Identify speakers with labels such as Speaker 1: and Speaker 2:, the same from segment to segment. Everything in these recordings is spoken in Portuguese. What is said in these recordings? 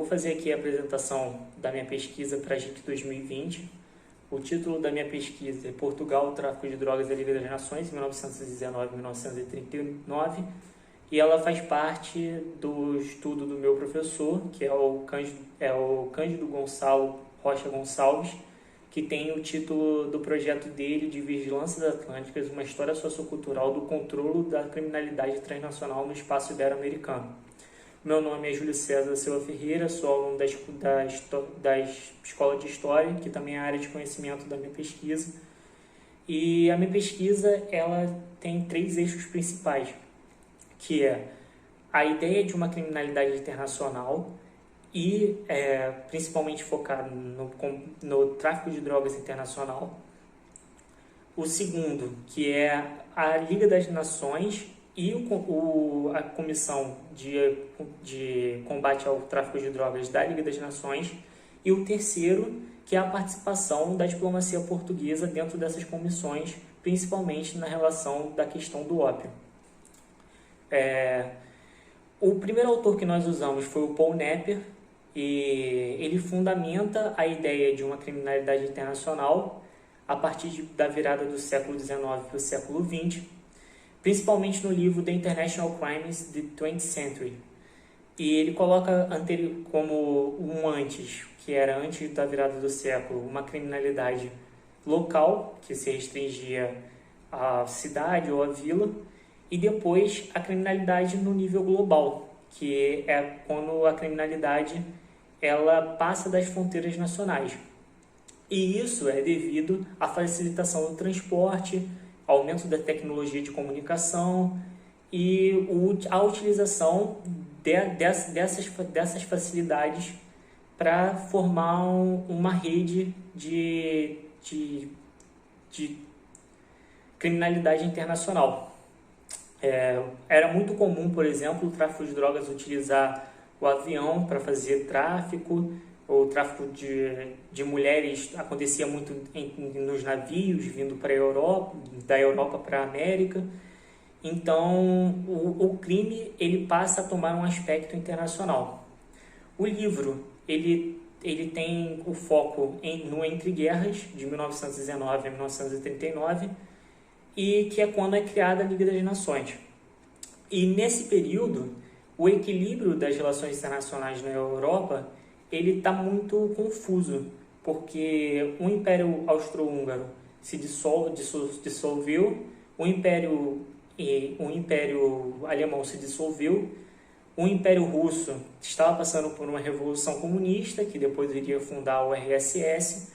Speaker 1: fazer aqui a apresentação da minha pesquisa para a JIC 2020. O título da minha pesquisa é Portugal, o tráfico de drogas e a Liga das Nações, 1919-1939, e ela faz parte do estudo do meu professor, que é o Cândido Gonçalo Rocha Gonçalves, que tem o título do projeto dele de Vigilâncias Atlânticas, uma história sociocultural do controle da criminalidade transnacional no espaço ibero-americano. Meu nome é Júlio César Silva Ferreira, sou aluno da Escola de História, que também é a área de conhecimento da minha pesquisa. E a minha pesquisa ela tem 3 eixos principais, que é a ideia de uma criminalidade internacional e principalmente focado no tráfico de drogas internacional. O segundo, que é a Liga das Nações e a Comissão de Combate ao Tráfico de Drogas da Liga das Nações. E o terceiro, que é a participação da diplomacia portuguesa dentro dessas comissões, principalmente na relação da questão do ópio. O primeiro autor que nós usamos foi o Paul Napier, e ele fundamenta a ideia de uma criminalidade internacional a partir da virada do século XIX para o século XX, principalmente no livro The International Crimes of the 20th Century. E ele coloca como antes, que era antes da virada do século, uma criminalidade local, que se restringia à cidade ou à vila, e depois a criminalidade no nível global, que é quando a criminalidade ela passa das fronteiras nacionais. E isso é devido à facilitação do transporte, aumento da tecnologia de comunicação e a utilização dessas facilidades para formar uma rede de criminalidade internacional. Era muito comum, por exemplo, o tráfico de drogas utilizar o avião para fazer tráfico. O tráfico de mulheres acontecia muito nos navios vindo para a Europa, da Europa para a América. Então, o crime ele passa a tomar um aspecto internacional. O livro ele tem o foco no Entre Guerras, de 1919 a 1939, e que é quando é criada a Liga das Nações. E nesse período, o equilíbrio das relações internacionais na Europa ele está muito confuso, porque o Império Austro-Húngaro se dissolveu, o Império Alemão se dissolveu, o Império Russo estava passando por uma revolução comunista, que depois iria fundar o RSS,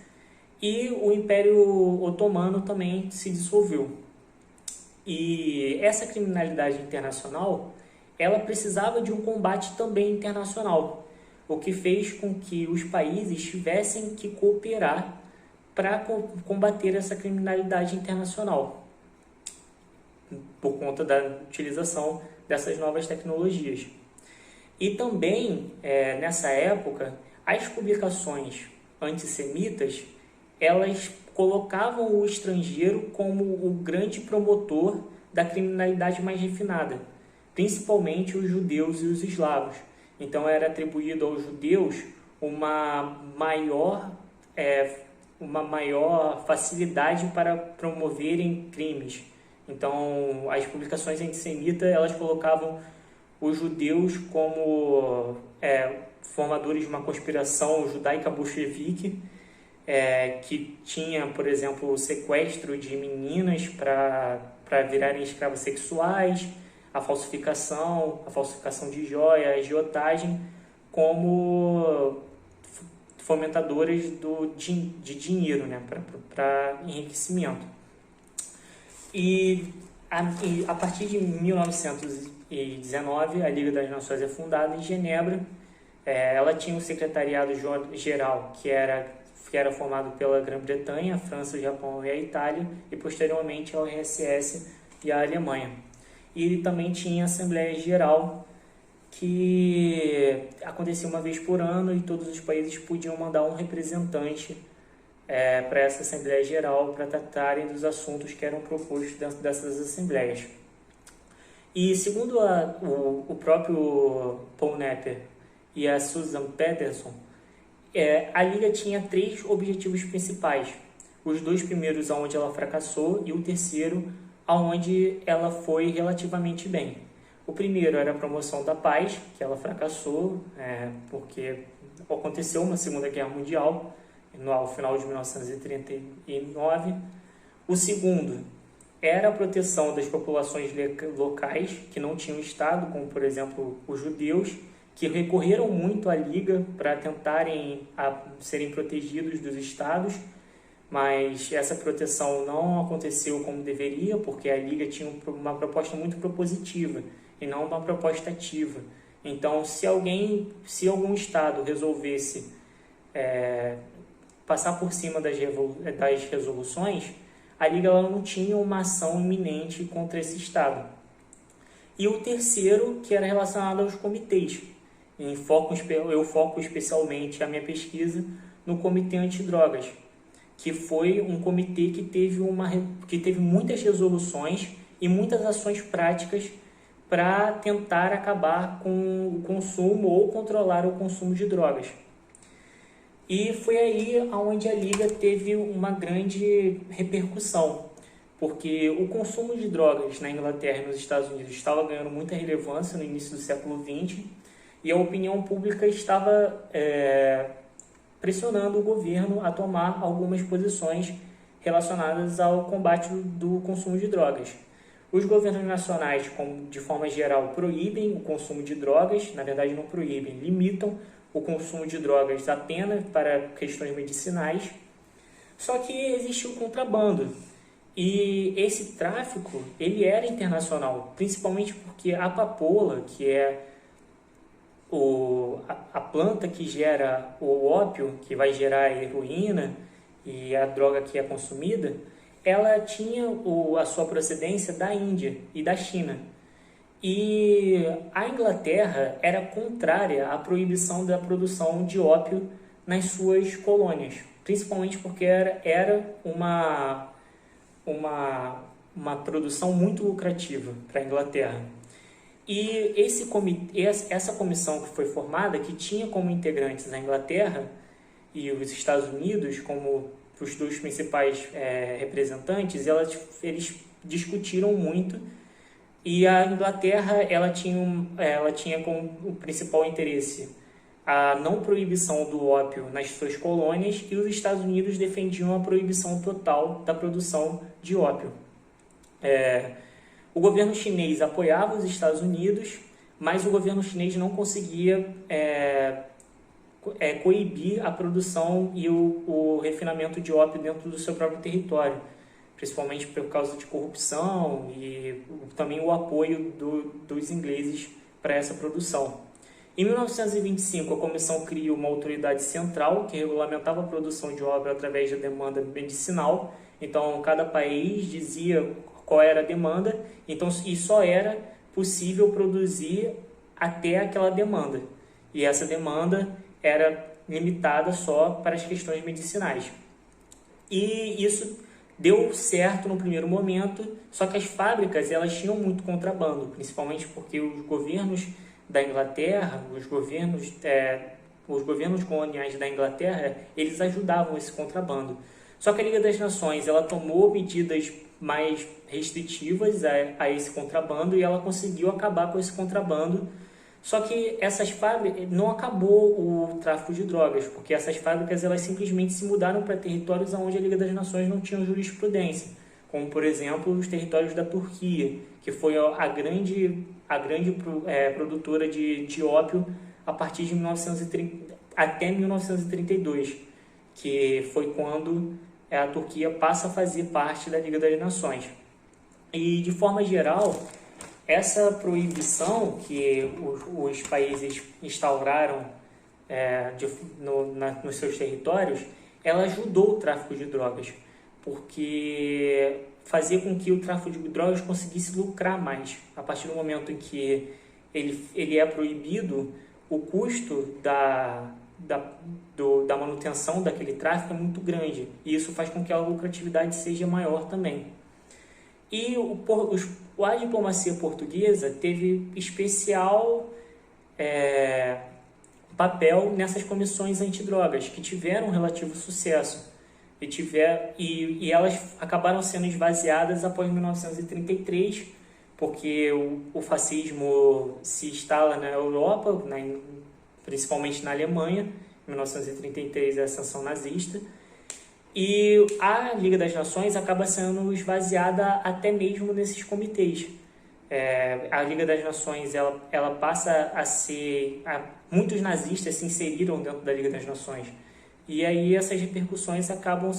Speaker 1: e o Império Otomano também se dissolveu. E essa criminalidade internacional, ela precisava de um combate também internacional, o que fez com que os países tivessem que cooperar para combater essa criminalidade internacional, por conta da utilização dessas novas tecnologias. E também, nessa época, as publicações antissemitas, elas colocavam o estrangeiro como o grande promotor da criminalidade mais refinada, principalmente os judeus e os eslavos. Então, era atribuído aos judeus uma maior facilidade para promoverem crimes. Então, as publicações antissemitas, elas colocavam os judeus como formadores de uma conspiração judaica bolchevique, que tinha, por exemplo, o sequestro de meninas para virarem escravas sexuais, a falsificação de joia, a agiotagem, como fomentadores de dinheiro, né, para enriquecimento. E a partir de 1919, a Liga das Nações é fundada em Genebra. Ela tinha um secretariado-geral que era formado pela Grã-Bretanha, a França, o Japão e a Itália, e posteriormente a RSS e a Alemanha. E também tinha a Assembleia Geral, que acontecia uma vez por ano e todos os países podiam mandar um representante para essa Assembleia Geral para tratarem dos assuntos que eram propostos dentro dessas assembleias. E segundo o próprio Paul Napier e a Susan Peterson, a Liga tinha 3 objetivos principais. Os 2 primeiros onde ela fracassou e o terceiro onde ela foi relativamente bem. O primeiro era a promoção da paz, que ela fracassou, porque aconteceu uma Segunda Guerra Mundial, no final de 1939. O segundo era a proteção das populações locais que não tinham Estado, como, por exemplo, os judeus, que recorreram muito à Liga para tentarem serem protegidos dos Estados, mas essa proteção não aconteceu como deveria, porque a Liga tinha uma proposta muito propositiva e não uma proposta ativa. Então, se algum Estado resolvesse passar por cima das resoluções, a Liga ela não tinha uma ação iminente contra esse Estado. E o terceiro, que era relacionado aos comitês. Eu foco especialmente a minha pesquisa no Comitê Antidrogas, que foi um comitê que teve muitas resoluções e muitas ações práticas para tentar acabar com o consumo ou controlar o consumo de drogas. E foi aí onde a Liga teve uma grande repercussão, porque o consumo de drogas na Inglaterra e nos Estados Unidos estava ganhando muita relevância no início do século XX, e a opinião pública estava pressionando o governo a tomar algumas posições relacionadas ao combate do consumo de drogas. Os governos nacionais, de forma geral, proíbem o consumo de drogas, na verdade não proíbem, limitam o consumo de drogas apenas para questões medicinais, só que existe o contrabando. E esse tráfico, ele era internacional, principalmente porque a papoula, que é a planta que gera o ópio, que vai gerar a heroína e a droga que é consumida, ela tinha a sua procedência da Índia e da China. E a Inglaterra era contrária à proibição da produção de ópio nas suas colônias, principalmente porque era uma produção muito lucrativa para a Inglaterra. E essa comissão que foi formada, que tinha como integrantes a Inglaterra e os Estados Unidos como os 2 principais representantes, eles discutiram muito, e a Inglaterra ela tinha como o principal interesse a não proibição do ópio nas suas colônias, e os Estados Unidos defendiam a proibição total da produção de ópio. O governo chinês apoiava os Estados Unidos, mas o governo chinês não conseguia coibir a produção e o refinamento de ópio dentro do seu próprio território, principalmente por causa de corrupção e também o apoio dos ingleses para essa produção. Em 1925, a comissão criou uma autoridade central que regulamentava a produção de ópio através da demanda medicinal. Então, cada país dizia qual era a demanda, e só era possível produzir até aquela demanda. E essa demanda era limitada só para as questões medicinais. E isso deu certo no primeiro momento, só que as fábricas elas tinham muito contrabando, principalmente porque os governos da Inglaterra, os governos coloniais da Inglaterra, eles ajudavam esse contrabando. Só que a Liga das Nações ela tomou medidas mais restritivas a esse contrabando, e ela conseguiu acabar com esse contrabando. Só que essas fábricas não acabou o tráfico de drogas, porque essas fábricas elas simplesmente se mudaram para territórios onde a Liga das Nações não tinha jurisprudência, como por exemplo os territórios da Turquia, que foi a grande produtora de ópio a partir de 1930 até 1932, que foi quando a Turquia passa a fazer parte da Liga das Nações. E de forma geral, essa proibição que os países instauraram nos seus territórios, ela ajudou o tráfico de drogas, porque fazia com que o tráfico de drogas conseguisse lucrar mais. A partir do momento em que ele é proibido, o custo da manutenção daquele tráfico é muito grande, e isso faz com que a lucratividade seja maior também. E a diplomacia portuguesa teve especial papel nessas comissões antidrogas, que tiveram um relativo sucesso. E elas acabaram sendo esvaziadas após 1933, porque o fascismo se instala na Europa, principalmente na Alemanha. Em 1933 é a ascensão nazista. E a Liga das Nações acaba sendo esvaziada até mesmo nesses comitês. A Liga das Nações ela passa a ser... muitos nazistas se inseriram dentro da Liga das Nações. E aí essas repercussões acabam...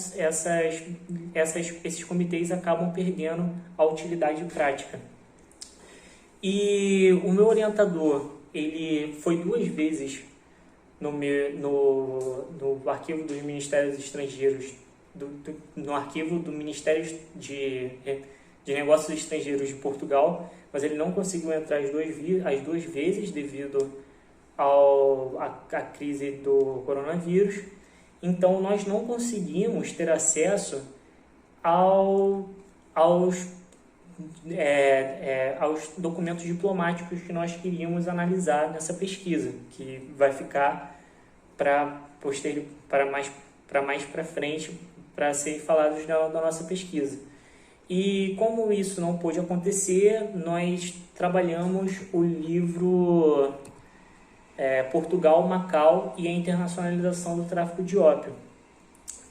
Speaker 1: esses comitês acabam perdendo a utilidade prática. E o meu orientador, ele foi 2 vezes no arquivo dos Ministérios Estrangeiros, no arquivo do Ministério de Negócios Estrangeiros de Portugal, mas ele não conseguiu entrar as duas vezes devido à crise do coronavírus. Então nós não conseguimos ter acesso aos documentos diplomáticos que nós queríamos analisar nessa pesquisa, que vai ficar para mais para frente, para ser falados da nossa pesquisa. E como isso não pôde acontecer, nós trabalhamos o livro Portugal, Macau e a Internacionalização do Tráfico de Ópio,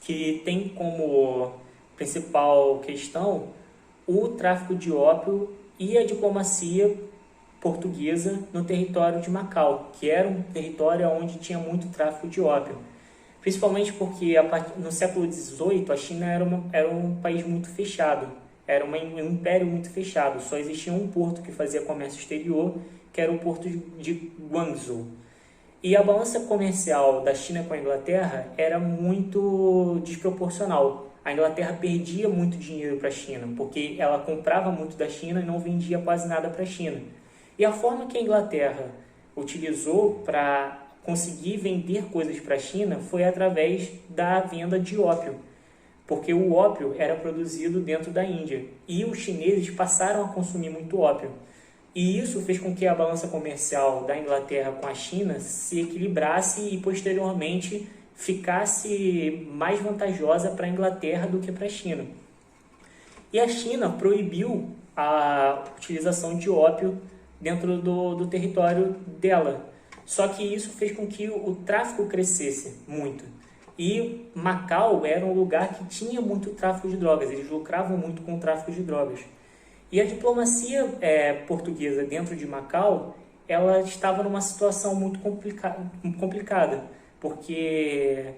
Speaker 1: que tem como principal questão o tráfico de ópio e a diplomacia portuguesa no território de Macau, que era um território onde tinha muito tráfico de ópio. Principalmente porque no século XVIII a China era um país muito fechado, era um império muito fechado, só existia um porto que fazia comércio exterior, que era o porto de Guangzhou. E a balança comercial da China com a Inglaterra era muito desproporcional. A Inglaterra perdia muito dinheiro para a China, porque ela comprava muito da China e não vendia quase nada para a China. E a forma que a Inglaterra utilizou para conseguir vender coisas para a China foi através da venda de ópio, porque o ópio era produzido dentro da Índia e os chineses passaram a consumir muito ópio. E isso fez com que a balança comercial da Inglaterra com a China se equilibrasse e posteriormente ficasse mais vantajosa para a Inglaterra do que para a China. E a China proibiu a utilização de ópio dentro do território dela. Só que isso fez com que o tráfico crescesse muito. E Macau era um lugar que tinha muito tráfico de drogas, eles lucravam muito com o tráfico de drogas. E a diplomacia portuguesa dentro de Macau, ela estava numa situação muito complicada, porque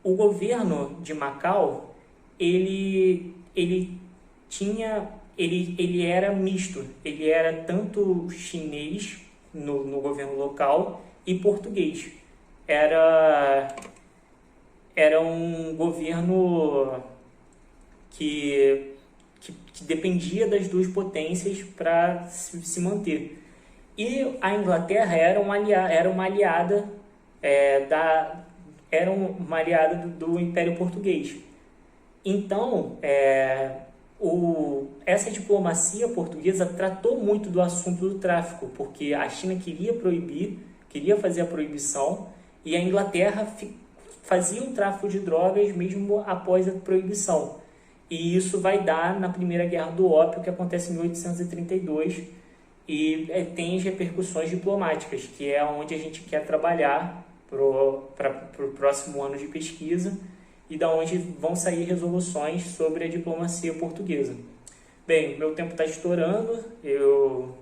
Speaker 1: o governo de Macau, ele era misto, ele era tanto chinês no governo local e português. Era um governo que dependia das duas potências para se manter. E a Inglaterra era uma aliada do Império Português. Então, essa diplomacia portuguesa tratou muito do assunto do tráfico, porque a China queria fazer a proibição, e a Inglaterra fazia o tráfico de drogas mesmo após a proibição. E isso vai dar na Primeira Guerra do Ópio, que acontece em 1832, e tem as repercussões diplomáticas, que é onde a gente quer trabalhar para o próximo ano de pesquisa, e da onde vão sair resoluções sobre a diplomacia portuguesa. Bem, meu tempo está estourando, eu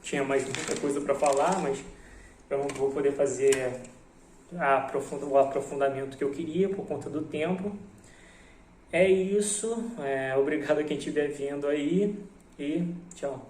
Speaker 1: tinha mais muita coisa para falar, mas eu não vou poder fazer o aprofundamento que eu queria por conta do tempo. É isso, obrigado a quem estiver vindo aí e tchau.